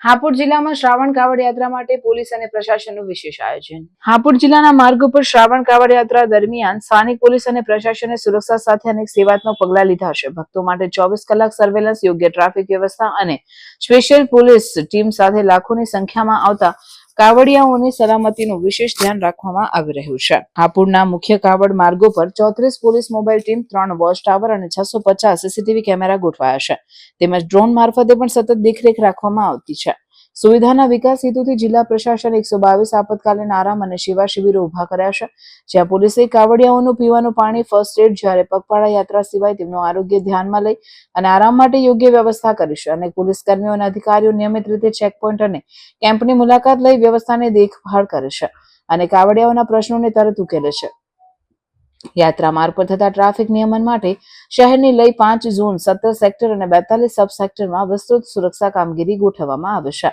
હાપુર જિલ્લામાં શ્રાવણ કાવડ યાત્રા માટે પોલીસ અને પ્રશાસનનું વિશેષ આયોજન. હાપુર જિલ્લાના માર્ગ ઉપર શ્રાવણ કાવડ યાત્રા દરમિયાન સ્થાનિક પોલીસ અને પ્રશાસને સુરક્ષા સાથે અનેક સેવાત્મક પગલાં લીધા છે. ભક્તો માટે 24 કલાક સર્વેલન્સ, યોગ્ય ટ્રાફિક વ્યવસ્થા અને સ્પેશિયલ પોલીસ ટીમ સાથે લાખોની સંખ્યામાં આવતા કાવડિયાઓની સલામતીનું વિશેષ ધ્યાન રાખવામાં આવી રહ્યું છે. હાપુરના મુખ્ય કાવડ માર્ગો પર 34 police mobile team, 3 watch tower અને 650 સીસીટીવી કેમેરા ગોઠવાયા છે. તેમજ ડ્રોન મારફતે પણ સતત દેખરેખ રાખવામાં આવતી છે. સુવિધાના વિકાસ હેતુથી જિલ્લા પ્રશાસન 122 આપતકાલીન આરામ અને સેવા શિબિરો ઉભા કર્યા છે, જ્યાં પોલીસે કાવડિયાઓનું પીવાનું પાણી, ફર્સ્ટ એડ, જ્યારે પગપાળા યાત્રા સિવાય તેમનું આરોગ્ય ધ્યાનમાં લઈ અને આરામ માટે યોગ્ય વ્યવસ્થા કરી છે. અને પોલીસ કર્મીઓ અને અધિકારીઓ નિયમિત રીતે ચેકપોઇન્ટ અને કેમ્પની મુલાકાત લઈ વ્યવસ્થાની દેખભાળ કરે છે અને કાવડિયાઓના પ્રશ્નોને તરત ઉકેલે છે. યાત્રા માર્ગ પર થતા ટ્રાફિક નિયમન માટે શહેરની લઈ 5 ઝોન, 17 સેક્ટર અને 42 સબ સેક્ટરમાં વિસ્તૃત સુરક્ષા કામગીરી ગોઠવવામાં આવે છે,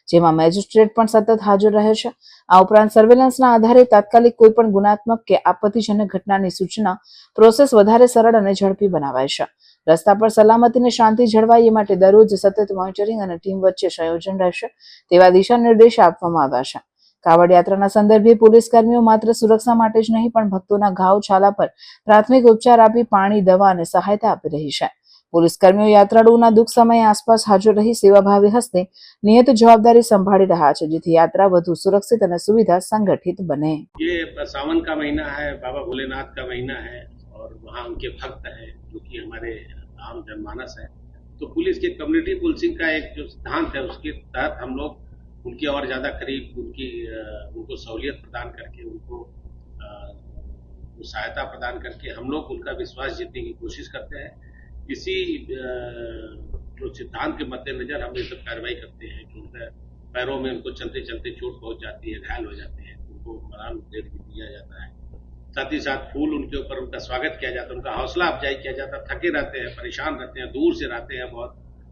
જેમાં મેજિસ્ટ્રેટ પણ સતત હાજર રહે છે. આ ઉપરાંત સર્વેલન્સના આધારે તાત્કાલિક કોઈ પણ ગુનાત્મક કે આપત્તિજનક ઘટનાની સૂચના પ્રોસેસ વધારે સરળ અને ઝડપી બનાવાય છે. રસ્તા પર સલામતી અને શાંતિ જળવાય એ માટે દરરોજ સતત મોનિટરિંગ અને ટીમ વચ્ચે સંયોજન રહેશે તેવા દિશા નિર્દેશ આપવામાં આવ્યા છે. કાવડ યાત્રાના સંદર્ભે પોલીસ કર્મીઓ માત્ર સુરક્ષા માટે જ નહીં પણ ભક્તોના ઘાવ છાલા પર પ્રાથમિક ઉપચાર આપી પાણી, દવા અને સહાયતા આપી રહી છે. પોલીસ કર્મીઓ યાત્રાળુઓના દુઃખ સમયે આસપાસ હાજર રહી સેવાભાવી હસ્તે નિયત જવાબદારી સંભાળી રહ્યા છે, જેથી યાત્રા વધુ સુરક્ષિત અને સુવિધા संगठित बने. ये सावन का महीना है, बाबा भोलेनाथ का महीना है और वहाँ उनके भक्त हैं जो कि हमारे आम जनमानस है. तो पुलिस के कम्युनिटी पुलिसिंग का एक जो सिद्धांत है उसके तहत हम लोग उनकी और ज़्यादा करीब उनको सहूलियत प्रदान करके, उनको सहायता प्रदान करके हम लोग उनका विश्वास जीतने की कोशिश करते हैं. इसी जो सिद्धांत के मद्देनजर हम ये सब कार्रवाई करते हैं कि उनके पैरों में उनको चलते चलते चोट पहुंच जाती है, घायल हो जाते हैं, उनको मरान देर भी दिया जाता है. साथ ही साथ फूल उनके ऊपर उनका स्वागत किया जाता है, उनका हौसला अफजाई किया जाता है. थके रहते हैं, परेशान रहते हैं, दूर से रहते हैं, बहुत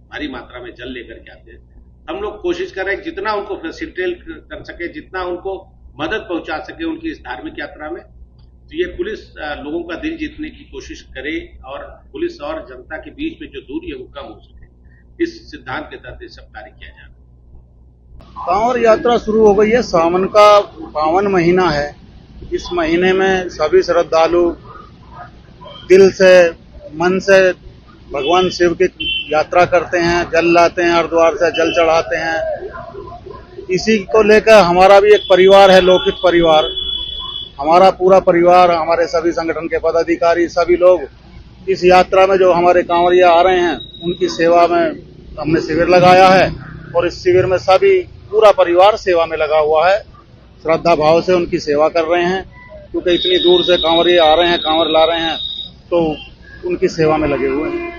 भारी मात्रा में जल लेकर के आते हैं. हम लोग कोशिश कर रहे हैं जितना उनको फैसिलिटेट कर सके, जितना उनको मदद पहुंचा सके उनकी इस धार्मिक यात्रा में. तो ये पुलिस लोगों का दिल जीतने की कोशिश करे और पुलिस और जनता के बीच में जो दूरी है वो कम हो सके, इस सिद्धांत के तहत सब कार्य किया जा रहा है. कांवड़ यात्रा शुरू हो गई है. सावन का पावन महीना है. इस महीने में सभी श्रद्धालु दिल से, मन से भगवान शिव की यात्रा करते हैं, जल लाते हैं, हरिद्वार से जल चढ़ाते हैं. इसी को लेकर हमारा भी एक परिवार है, लौकिक परिवार. हमारा पूरा परिवार, हमारे सभी संगठन के पदाधिकारी, सभी लोग इस यात्रा में जो हमारे कांवड़िया आ रहे हैं उनकी सेवा में हमने शिविर लगाया है और इस शिविर में सभी पूरा परिवार सेवा में लगा हुआ है. श्रद्धा भाव से उनकी सेवा कर रहे हैं, क्योंकि इतनी दूर से कांवड़िया आ रहे हैं, कांवड़ ला रहे हैं, तो उनकी सेवा में लगे हुए हैं.